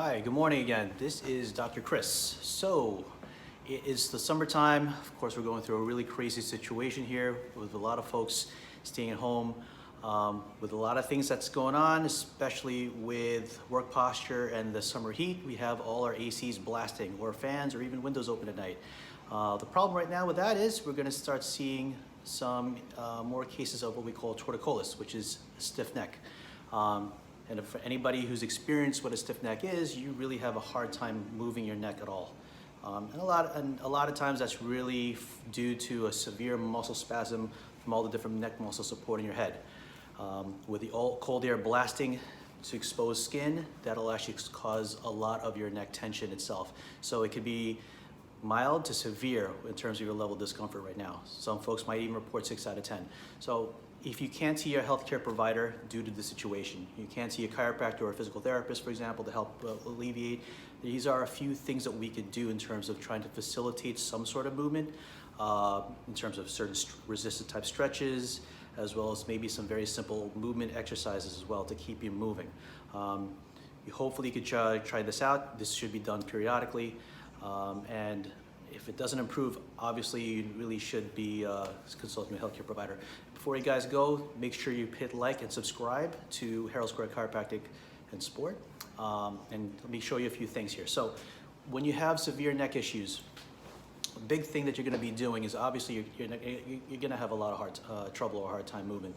Hi, good morning again. This is Dr. Chris. So, it is the summertime. Of course, we're going through a really crazy situation here with a lot of folks staying at home, with a lot of things that's going on, especially with work posture and the summer heat. We have all our ACs blasting, or fans, or even windows open at night. The problem right now with that is we're going to start seeing some more cases of what we call torticolis, which is a stiff neck. And for anybody who's experienced what a stiff neck is, you really have a hard time moving your neck at all. And a lot of times that's really due to a severe muscle spasm from all the different neck muscles supporting your head. With the cold air blasting to exposed skin, that'll actually cause a lot of your neck tension itself. So it could be mild to severe in terms of your level of discomfort right now. Some folks might even report 6 out of 10. So if you can't see your healthcare provider due to the situation, you can't see a chiropractor or a physical therapist, for example, to help alleviate, these are a few things that we could do in terms of trying to facilitate some sort of movement, in terms of certain resistant type stretches, as well as maybe some very simple movement exercises as well to keep you moving. Hopefully you could try this out. This should be done periodically. And if it doesn't improve, obviously you really should be consulting a healthcare provider. Before you guys go, make sure you hit like and subscribe to Herald Square Chiropractic and Sport. And let me show you a few things here. So when you have severe neck issues, a big thing that you're going to be doing is obviously you're going to have a lot of trouble or hard time moving.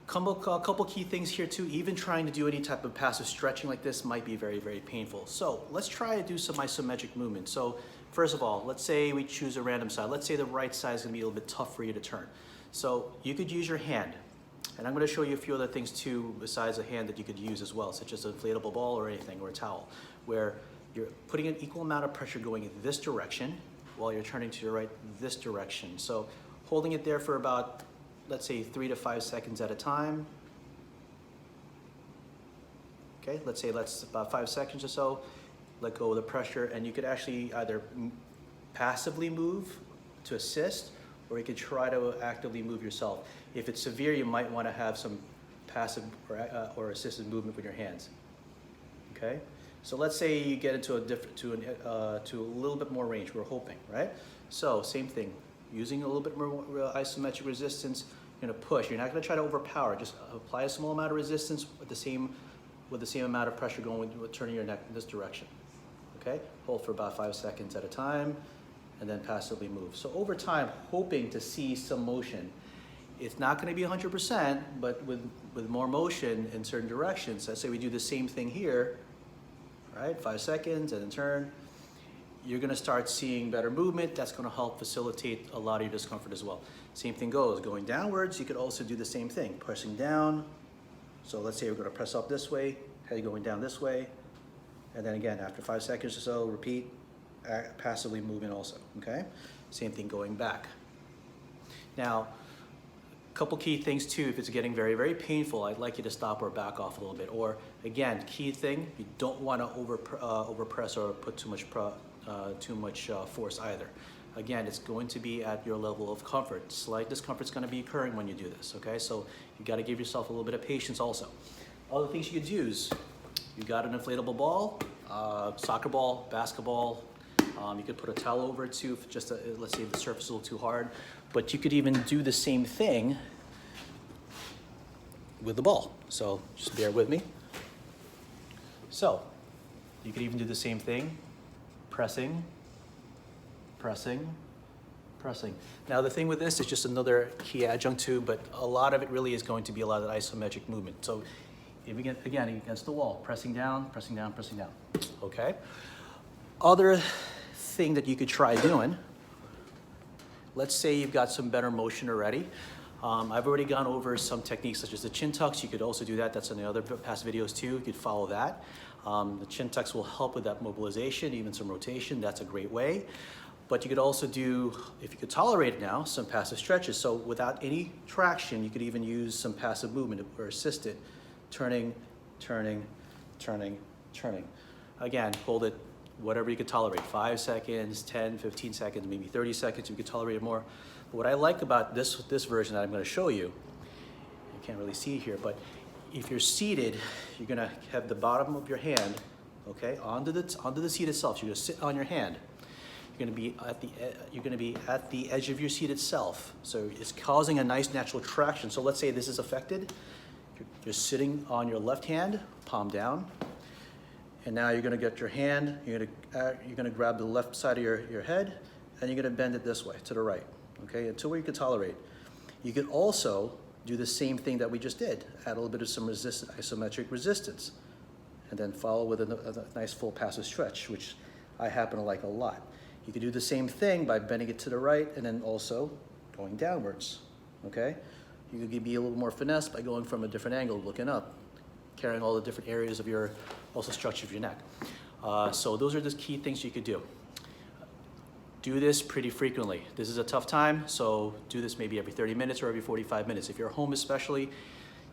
A couple key things here too. Even trying to do any type of passive stretching like this might be very, very painful. So let's try to do some isometric movement. So first of all, let's say we choose a random side. Let's say the right side is going to be a little bit tough for you to turn. So you could use your hand. And I'm going to show you a few other things too besides a hand that you could use as well, such as an inflatable ball or anything, or a towel, where you're putting an equal amount of pressure going in this direction while you're turning to your right this direction. So holding it there for about, let's say 3 to 5 seconds at a time. Okay, let's say that's about 5 seconds or so. Let go of the pressure, and you could actually either passively move to assist, or you could try to actively move yourself. If it's severe, you might want to have some passive or assisted movement with your hands. Okay, so let's say you get into to a little bit more range. We're hoping, right? So same thing, using a little bit more isometric resistance. You're going to push. You're not going to try to overpower. Just apply a small amount of resistance with the same amount of pressure going with turning your neck in this direction. Okay, hold for about 5 seconds at a time, and then passively move. So over time, hoping to see some motion. It's not going to be 100%, but with more motion in certain directions. Let's say we do the same thing here, right? 5 seconds and then turn. You're going to start seeing better movement. That's going to help facilitate a lot of your discomfort as well. Same thing goes. Going downwards, you could also do the same thing. Pressing down. So let's say we're going to press up this way, head going down this way. And then again, after 5 seconds or so, repeat, passively moving also, okay? Same thing going back. Now, a couple key things too, if it's getting very, very painful, I'd like you to stop or back off a little bit. Or again, key thing, you don't want to overpress or put too much force either. Again, it's going to be at your level of comfort. Slight discomfort is going to be occurring when you do this, okay? So you got to give yourself a little bit of patience also. Other things you could use, you got an inflatable ball, soccer ball, basketball. You could put a towel over it too, just let's say the surface is a little too hard. But you could even do the same thing with the ball. So just bear with me. So you could even do the same thing, pressing, pressing, pressing. Now the thing with this is just another key adjunct too, but a lot of it really is going to be a lot of isometric movement. So if you get, again, against the wall, pressing down, pressing down, pressing down, okay? Other thing that you could try doing, let's say you've got some better motion already. I've already gone over some techniques such as the chin tucks. You could also do that. That's in the other past videos too. You could follow that. The chin tucks will help with that mobilization, even some rotation. That's a great way. But you could also do, if you could tolerate it now, some passive stretches. So without any traction, you could even use some passive movement or assisted. Turning, turning, turning, turning. Again, hold it whatever you could tolerate, 5 seconds, 10, 15 seconds, maybe 30 seconds, if you could tolerate it more. But what I like about this version that I'm going to show you, you can't really see here, but if you're seated, you're gonna have the bottom of your hand, okay, onto the seat itself. So you're gonna sit on your hand. You're gonna be at the edge of your seat itself. So it's causing a nice natural traction. So let's say this is affected. You're sitting on your left hand, palm down, and now you're gonna get your hand. You're gonna grab the left side of your head, and you're gonna bend it this way to the right, okay, until where you can tolerate. You could also do the same thing that we just did. Add a little bit of some isometric resistance, and then follow with a nice full passive stretch, which I happen to like a lot. You could do the same thing by bending it to the right and then also going downwards, okay? You could be a little more finesse by going from a different angle, looking up, carrying all the different areas of your, also structure of your neck. So those are the key things you could do. Do this pretty frequently. This is a tough time, so do this maybe every 30 minutes or every 45 minutes. If you're home especially,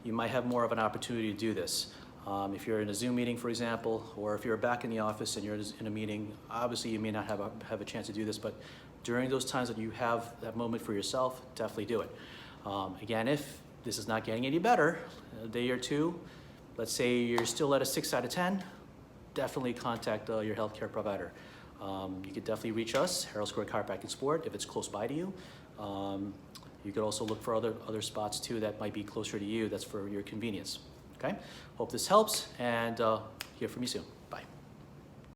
you might have more of an opportunity to do this. If you're in a Zoom meeting, for example, or if you're back in the office and you're in a meeting, obviously you may not have a chance to do this, but during those times that you have that moment for yourself, definitely do it. Again, if this is not getting any better, a day or two, let's say you're still at a 6 out of 10, definitely contact your healthcare provider. You could definitely reach us, Harold Square Chiropractic and Sport, if it's close by to you. You could also look for other spots too that might be closer to you, that's for your convenience. Okay? Hope this helps, and hear from you soon.